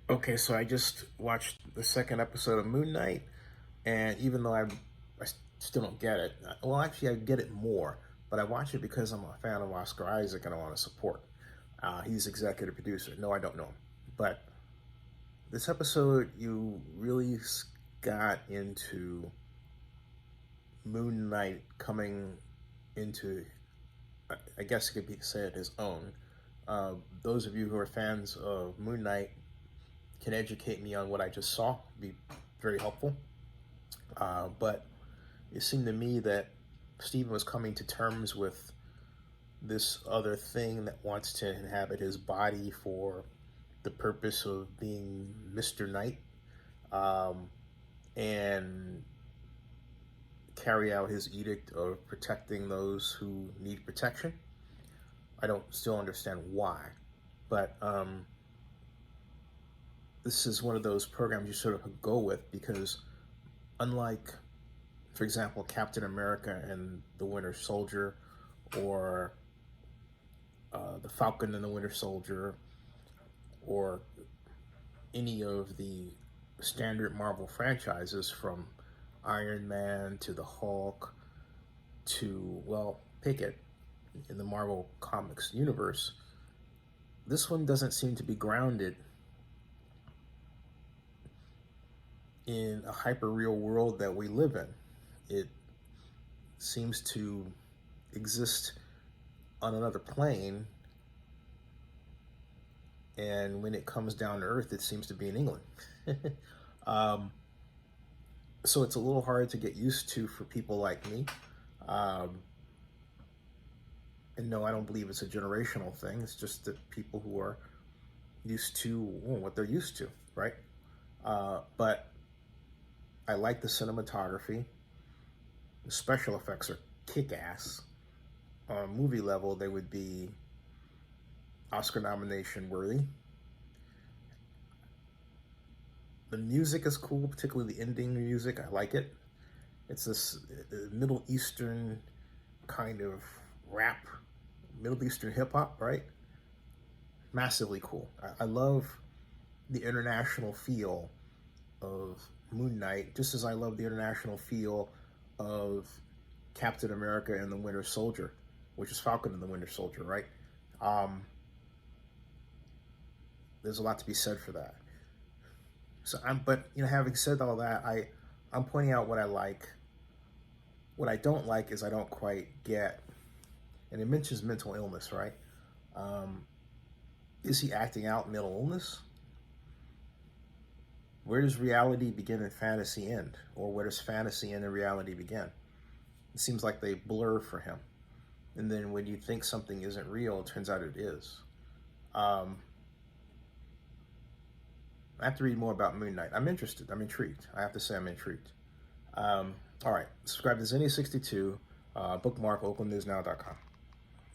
Okay, so I just watched the second episode of Moon Knight, and even though I still don't get it, well, actually, I get it more, but I watch it because I'm a fan of Oscar Isaac and I want to support. He's executive producer. No, I don't know him. But this episode, you really got into Moon Knight coming into, I guess it could be said, his own. Those of you who are fans of Moon Knight can educate me on what I just saw, be very helpful. But it seemed to me that Stephen was coming to terms with this other thing that wants to inhabit his body for the purpose of being Mr. Knight, and carry out his edict of protecting those who need protection. I don't still understand why, but this is one of those programs you sort of go with because, unlike, for example, Captain America and the Winter Soldier, or the Falcon and the Winter Soldier, or any of the standard Marvel franchises from Iron Man to the Hulk to, well, pick it, in the Marvel Comics universe, this one doesn't seem to be grounded in a hyper real world that we live in. It seems to exist on another plane, and when it comes down to earth, it seems to be in England. um, so it's a little hard to get used to for people like me. And no, I don't believe it's a generational thing. It's just that people who are used to what they're used to, right? But I like the cinematography. The special effects are kick-ass. On movie level, they would be Oscar nomination worthy. The music is cool, particularly the ending music. I like it. It's this Middle Eastern kind of rap, Middle Eastern hip hop, right? Massively cool. I love the international feel of Moon Knight, just as I love the international feel of Captain America and the Winter Soldier, which is Falcon and the Winter Soldier, right? There's a lot to be said for that. But having said all that, I'm pointing out what I like. What I don't like is I don't quite get, and it mentions mental illness, right? Is he acting out mental illness? Where does reality begin and fantasy end? Or where does fantasy end and reality begin? It seems like they blur for him. And then when you think something isn't real, it turns out it is. I have to read more about Moon Knight. I'm interested. I'm intrigued. I have to say I'm intrigued. All right. Subscribe to Zenny62. Bookmark oaklandnewsnow.com.